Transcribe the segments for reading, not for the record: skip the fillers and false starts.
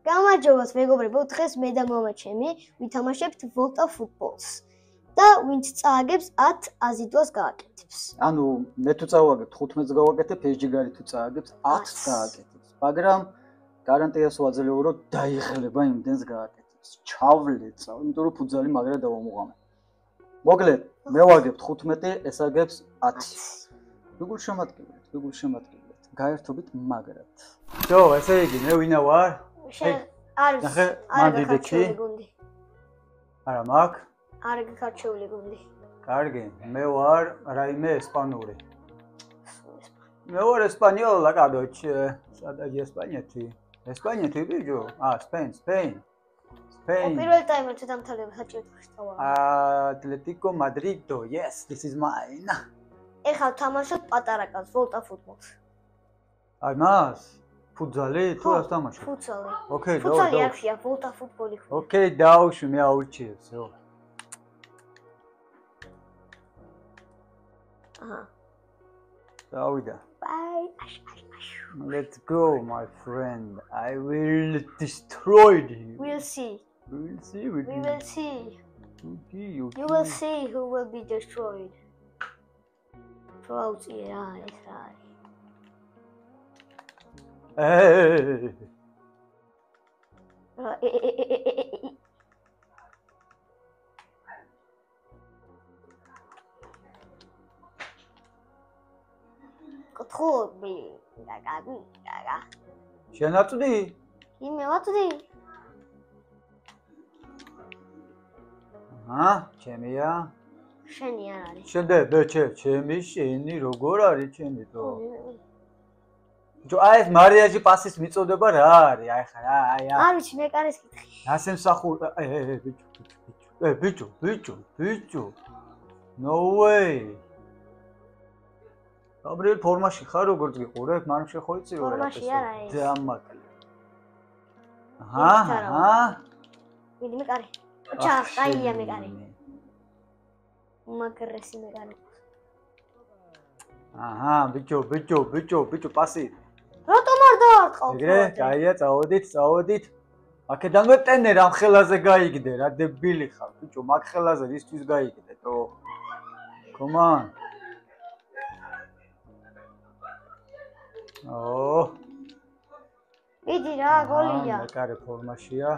გამარჯობათ მეგობრებო, დღეს მე და მამა ჩემი ვითამაშებთ Volta Footballs. და ვინც წააგებს 10 აზიდვას გააკეთებს. ანუ მე თუ წავაგებ 15-ს გავაკეთებ, ფეჯიგარი თუ წააგებს 10-ს გააკეთებს. მაგრამ გარანტიას ვაძლევ, რომ დაიღლება იმდენს გააკეთებს. ჩავლეწა, იმიტომ რომ ფუძალი მაგრა დავამუღამე. მოკლედ, მე ვაგებ 15, ეს აგებს 10. როგორ შემატკივრეთ, გაერთობით მაგრად. ჯო, ესე იგი, მე ვინა ვარ? არის გუნდი. არა მაქვს? არ გაქარჩეული გუნდი. კარგი, მე ვარ რაიმე ესპანური. მე ვარ ესპანიოლა, კადოჩი. სადაა ესპანეთი? ესპანეთი ბიჭო? Spain. პირველ ტაიმერში დამთავრდება საჭირო ხსტავა. Atletico Madrid, yes, this is mine. ეხლა თამაშობ პატარა კაცს, Volta Footballs. აი მას? ფუძალი თუ რას თამაშობ? ფუძალი. ოკეი, ფუძალი არქია, Volta Football-ი. ოკეი, დაუშვი, მე აუჩიებს, ო. Davida. Bye. Let's go, my friend. I will destroy you. We'll see. We will see. We will see. Okay. You will see who will be destroyed. Throughout the eyes. Hey. Kothobi. Gaga. შენაწვდი? იმე ვაწვდი? ჩემია. შენი არ არის. შენდე, ჩემი, შენი როგორ არის ჩემი თო? აი ეს მარიაჟი პასის მიწოდება რა არის? აი ხა რა, აი. არ ვიცი, მე კარეს კითხე. ასე მსახურ, ბიჭო. No way. გაბრიელ ფორმაში ხარ როგორც გიყურებ, მაგრამ შე ხო იცი რომ ფორმაში არა ეს. დამაკლე. მიდი მე კარი. ჩა, აია მე კარი. მაგრესი მე კარი. ბიჭო, პასი. რატომ არ დაარტყავ? ეგრე, კაია, წავოდით. აქედანვე ტენე რამ ხელაზე გაიგდე, რა დებილი ხარ, ბიჭო, მაგ ხელაზე ისთვის გაიგდე, თო. Come on. მიდი რა, გოლია. მეკარე ფორმაშია.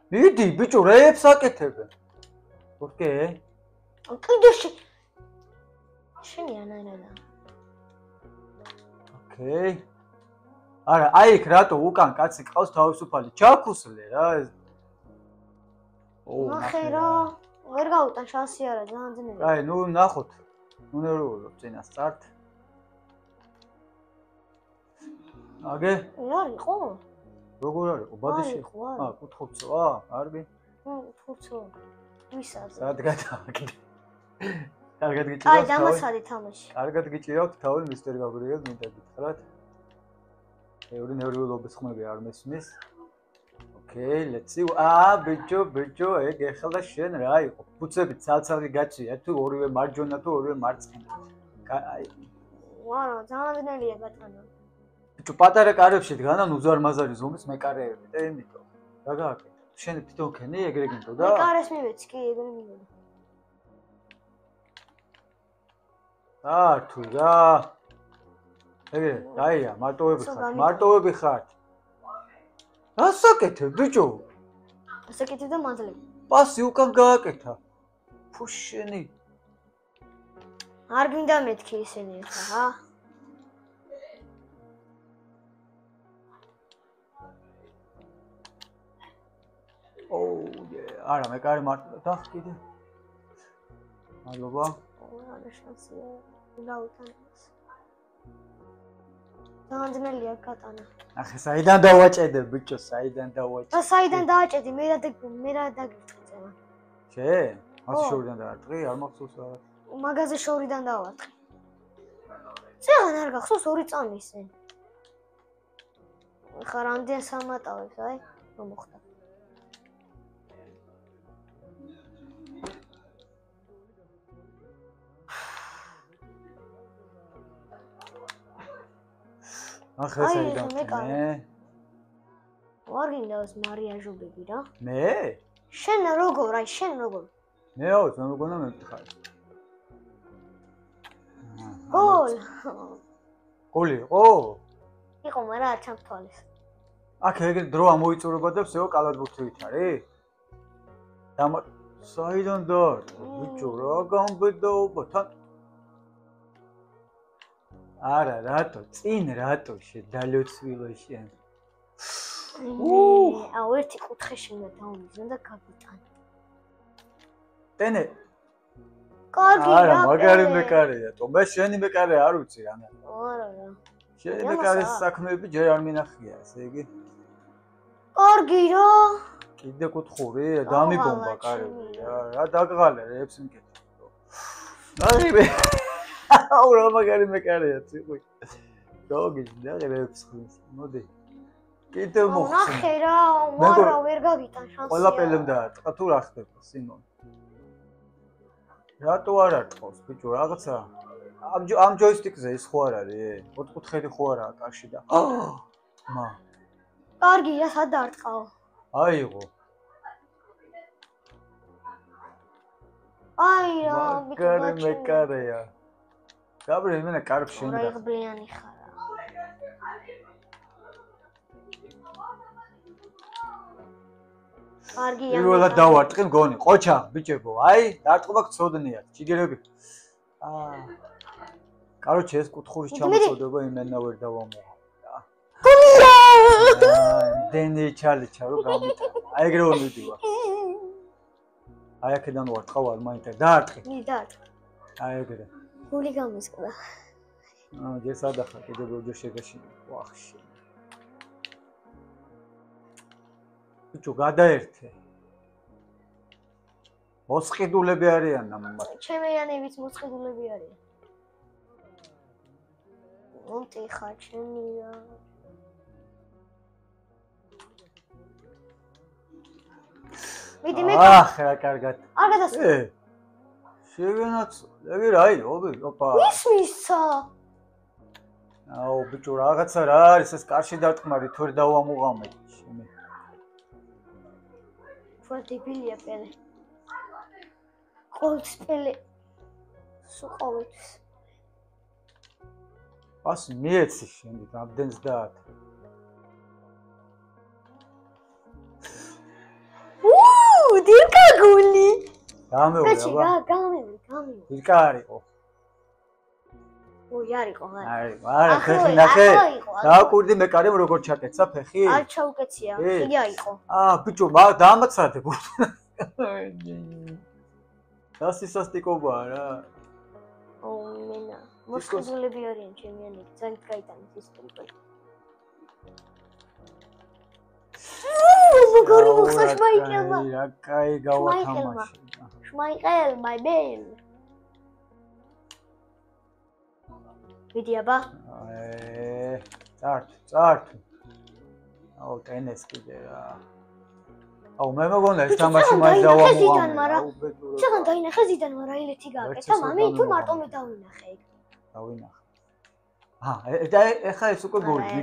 მიდი, ბიჭო, რეებს აკეთებენ. ოკეი. კიდე შენი ანა. ოკეი. არა, აი იქ რატო უკან კაცი ყავს თავისუფალი ჩაქუსლე რა ეს. ნახე რა, ვერ გაუტან შანსი არა, ძალიან ძნელი. აი, ნუ ნახოთ. უნეროვო წინასწარ. აგე? რა იყო? როგორ არისო? ბადიში? კუთხურცოა? კარგი. კუთხურცო. ვისაც? სად გადააგდე? კარგად გიჭირავთ? აი, დამაცადი თამაში. კარგად გიჭირავთ თავი მისტერ გაბრიელ, მინდა გითხრათ. ეური ნეუროლოგის ხმები არ მესმის. ოკეი, let's see. ბიჭო, ეგ ეხლა შენ რა იყო? ფუცებით ცალ-ცალკე გაჭია თუ ორივე მარჯვენა თუ ორივე მარცხენა. აი. ვარა, ძალიან ძნელია ბატონო. ბიჭო, პატარა კარებში დგანან უზარმაზარი ზომის მეკარეები და იმიტომ. რა გააკეთე? შენ თვითონ ქენი ეგრე გინდოდა? მეკარეს მივეცი, კი, ეგრე მივეცი. თუ რა. ეგრე, აია, მარტოვები ხართ. ასაკეთე, ბიჭო. ასაკეთე და მადლი. პასი უკან გააკეთა. ფუშენი. არ გინდა მეთქი ისინი ხა? არა, მე კარი მარტო და კიდე. მადლობა. არა შანსია. დაუტანეს. ძანძნელია კატანა. ახე, საიდან დავაჭედე, ბიჭო, საიდან დავაჭედე? საიდან დააჭედი? მე რა დაგიწევა. შე? მას შორიდან დაარტყი? არ მახსოვს რა. მაგაზე შორიდან დავარტყი. ძალიან არ გახსოვს 2 წამის. ხა რამდენ სამატავებს, აი, რომ მოხდა. ახლა საიდან არ გინდავს მარიაჟობები რა მე შენ როგორ აი შენ როგორ მეო მე მგონა მეკითხარი გოლი იყო მაგრამ არ ჩამთვალეს აქ ეგრე დრო ამოიწურება და всё კალათბურთით არის საიდან დაარტყა ბიჭო რა გამბედაობა თან არა რატო წინ რატო შედალოცვილო შენ აუ ერთი კუთხეში უნდა დავმიზნე და გაგიტანე ტენე კარგი არა მაგარი მეკარეა თუმცა შენი მეკარე არ უცი რა არა შენი მეკარის საქმეები ჯერ არ მინახია ესე იგი კარგი რა კიდე კუთხური დამიბომბა კარები რა დაგღალე რებს მკეთე ნაღიბე აუ რა მაგარი მეკარეა ციყი გოგი დაგრებს ხმის მოდი კიდე მოხსნა ნახე რა მარა ვერ გაგიტან შანსია ყველაფერემ დაარტყა თუ რა ხდება სიმონ რატო არ არტყავს ბიჭო რაღაცა ამ ჯოისტიკზე ის ხო არ არის ოთხკუთხედი ხო არაა კარში და მა კარგია სად დაარტყაო აიღო აი რა მაგარი მეკარეა გაბრე იმენა კარგ შენ რა იღბლიანი ხარა კარგია პირველად დავარტყი მგონი ყოჩა ბიჭებო აი დარტყობა გწოდნიათ ჩიგერები კაროჩე ეს კუთხურის ჩამოწოდება იმენა ვერ დავამოღა დენი ჩალიჩა რო გამიტა აი ეგრე ვერ მიდივა აი აქედან ვარტყავ არ მაინტერესებს დაარტყი დაარტყი აი ეგრე გული გამისკდა ჯერ სადახა კიდე ბევრჯერ შეგაშინა ვახში ბიჭო გადაერთე მოსყიდულები არიან ამათ ჩემიანებიც მოსყიდულები არიან ონტიხა ჩემია მიდი მე რა კარგად არ გადასვლა შეგენაც ეგ რაი ოპა ისმისა აუ ბიჭო რაღაცა რა არის ეს კარში დარტყმარი თუ ვერ დავამუღამე შემე დებილია პელე ყოველთვის პელე სუყოვებს ას მიეცი შენდი ამდენს დაათ დირკა გული გამეურა გამე დირკა არისო ოი არისო არა ფეხი ნახე დააკურდი მეკარემ როგორ ჩაკეცა ფეხი არ ჩაუკეცია იგი აიყო ბიჭო დაამაცადე დასისასტიკობაა რა მენა მოსყიდულები არიან ჩემიანები ძალიან გაიტანეს ის ტემპი როგორ მოხსნა შმაიკელმა რა კაი გავათამაშე შმაიკელ my man ვიდიაბა წართ აუ ტენეს კიდე რა აუ მე მგონია ეს თამაში მაინც დავამოღამე შეგან დაინახე ზიდან მაგრამ ილეთი გააკეთა მამი თუ მარტო მე დავინახე და ეხა ეს უკვე გული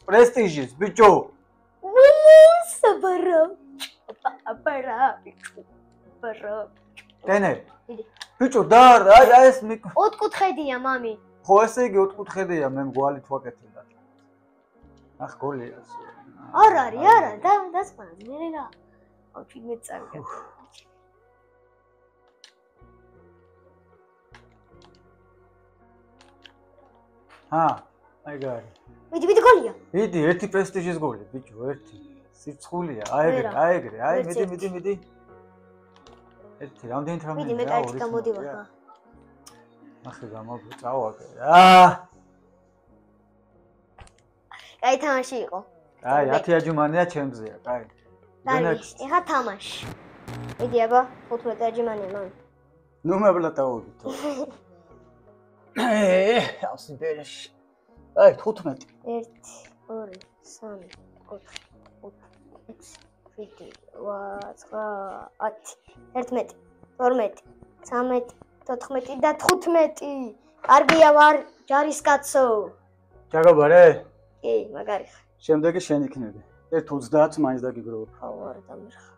პრესტიჟის ბიჭო საბარო ტენე ბიჭო და ეს ოთხკუთხედია მამი ხო ესე იგი ოთხკუთხედია მე მგვალით ვაკეთებდა ახ გოლია არ არის არა დასმანა მე რა ოფიგე წარგა აიგარი მიდი გოლია მიდი ერთი პრესტიჟის გოლი ბიჭო ერთი სიცხულია აი ეგრე მიდი ერთი რამდენი თამაში მიდი მე კაი გამოდივარ ახლა გამოგწავაგე კაი თამაში იყო აი 10 აჯუმანია ჩემზეა კაი ეხა თამაში მიდი აბა 15 აჯუმანია მან ნუ მებლატაობით ავსი ბერეშ აი 15 1 2 3 4 5 6 7 8 9 10 11 12 13 და 15 კარგია ვარ ჯარისკაცო ჩაგაბარე? კი, მაგარი ხარ. შემდეგი შენ იქნები. 1:30 მაინც დაგიგროვებ. აუ, არა დამერხა.